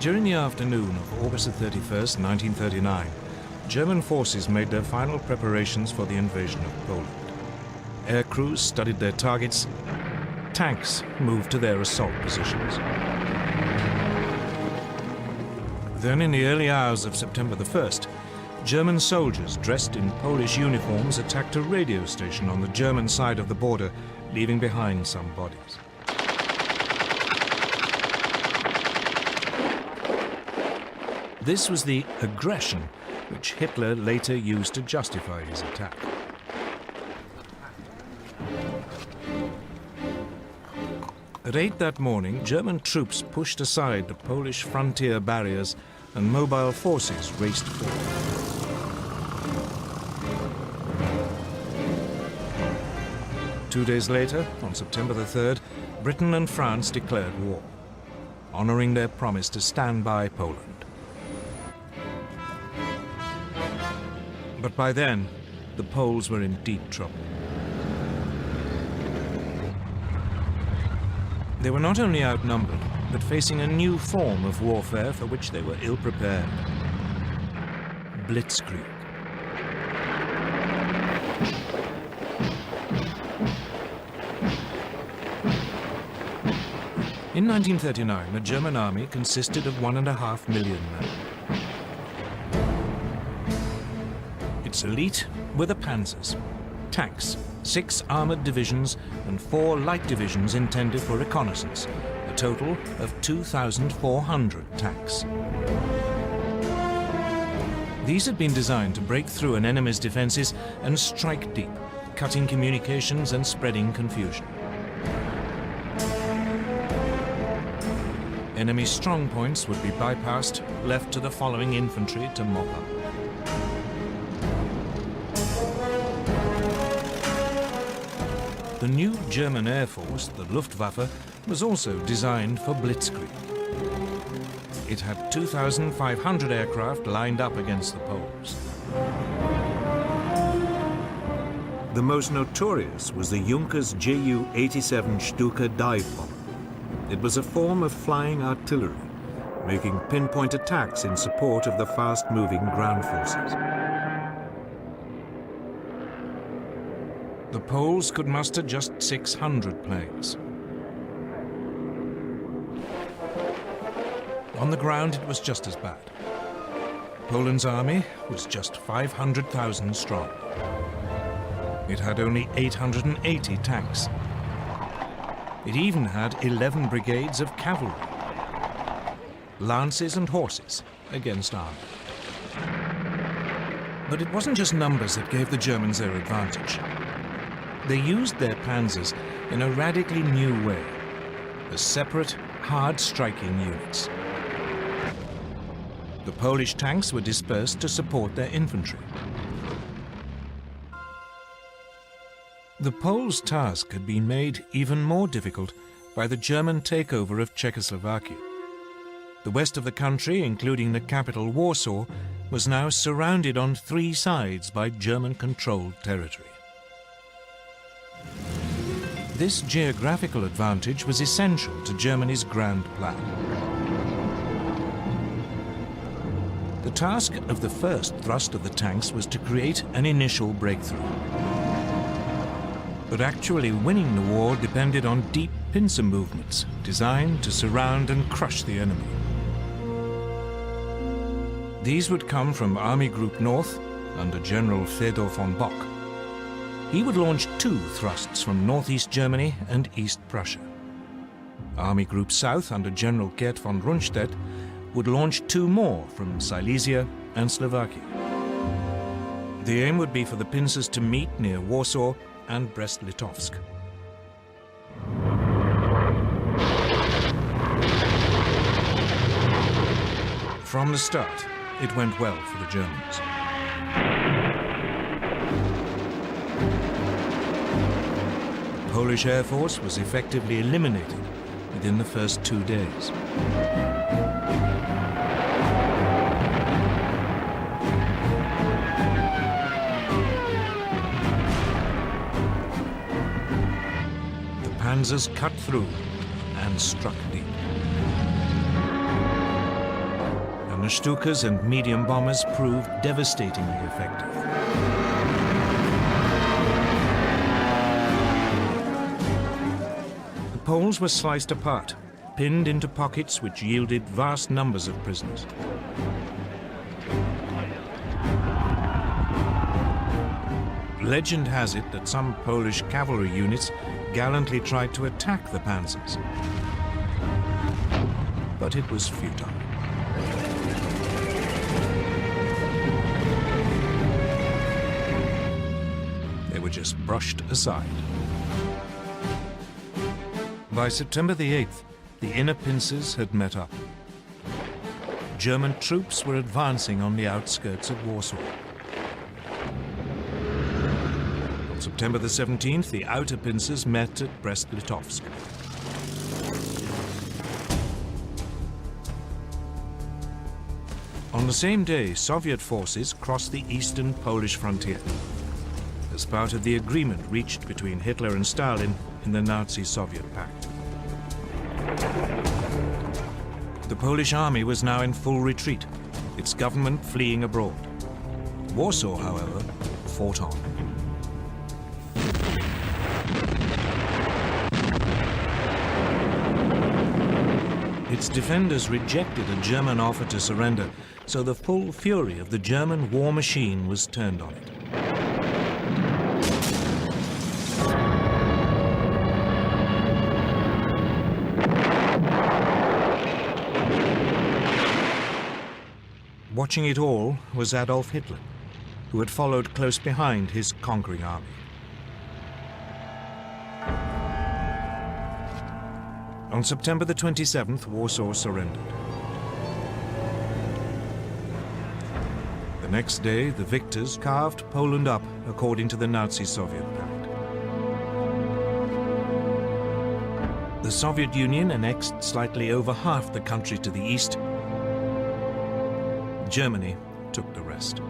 During the afternoon of August 31st, 1939, German forces made their final preparations for the invasion of Poland. Air crews studied their targets. Tanks moved to their assault positions. Then, in the early hours of September the 1st, German soldiers dressed in Polish uniforms attacked a radio station on the German side of the border, leaving behind some bodies. This was the aggression which Hitler later used to justify his attack. At 8 that morning, German troops pushed aside the Polish frontier barriers and mobile forces raced forward. Two days later, on September the 3rd, Britain and France declared war, honoring their promise to stand by Poland. But by then, the Poles were in deep trouble. They were not only outnumbered, but facing a new form of warfare for which they were ill-prepared. BLITZKRIEG. In 1939, the German army consisted of 1.5 million men. Its elite were the panzers, tanks, 6 armored divisions and 4 light divisions intended for reconnaissance, a total of 2,400 tanks. These had been designed to break through an enemy's defenses and strike deep, cutting communications and spreading confusion. Enemy strong points would be bypassed, left to the following infantry to mop up. The new German Air Force, the Luftwaffe, was also designed for Blitzkrieg. It had 2,500 aircraft lined up against the Poles. The most notorious was the Junkers Ju-87 Stuka dive bomber. It was a form of flying artillery, making pinpoint attacks in support of the fast-moving ground forces. The Poles could muster just 600 planes. On the ground, it was just as bad. Poland's army was just 500,000 strong. It had only 880 tanks. It even had 11 brigades of cavalry, lances and horses against army. But it wasn't just numbers that gave the Germans their advantage. They used their panzers in a radically new way, as separate, hard-striking units. The Polish tanks were dispersed to support their infantry. The Poles' task had been made even more difficult by the German takeover of Czechoslovakia. The west of the country, including the capital Warsaw, was now surrounded on 3 sides by German-controlled territory. This geographical advantage was essential to Germany's grand plan. The task of the first thrust of the tanks was to create an initial breakthrough. But actually winning the war depended on deep pincer movements designed to surround and crush the enemy. These would come from Army Group North under General Fedor von Bock. He would launch 2 thrusts from northeast Germany and East Prussia. Army Group South under General Gerd von Rundstedt would launch 2 more from Silesia and Slovakia. The aim would be for the pincers to meet near Warsaw and Brest-Litovsk. From the start, it went well for the Germans. The Polish Air Force was effectively eliminated within the first 2 days. The panzers cut through and struck deep. The Stukas and medium bombers proved devastatingly effective. The Poles were sliced apart, pinned into pockets which yielded vast numbers of prisoners. Legend has it that some Polish cavalry units gallantly tried to attack the panzers, but it was futile. They were just brushed aside. By September the 8th, the inner pincers had met up. German troops were advancing on the outskirts of Warsaw. On September the 17th, the outer pincers met at Brest-Litovsk. On the same day, Soviet forces crossed the eastern Polish frontier as part of the agreement reached between Hitler and Stalin in the Nazi-Soviet pact. The Polish army was now in full retreat, its government fleeing abroad. Warsaw, however, fought on. Its defenders rejected a German offer to surrender, so the full fury of the German war machine was turned on it. Watching it all was Adolf Hitler, who had followed close behind his conquering army. On September the 27th, Warsaw surrendered. The next day, the victors carved Poland up according to the Nazi-Soviet pact. The Soviet Union annexed slightly over half the country to the east. Germany took the rest.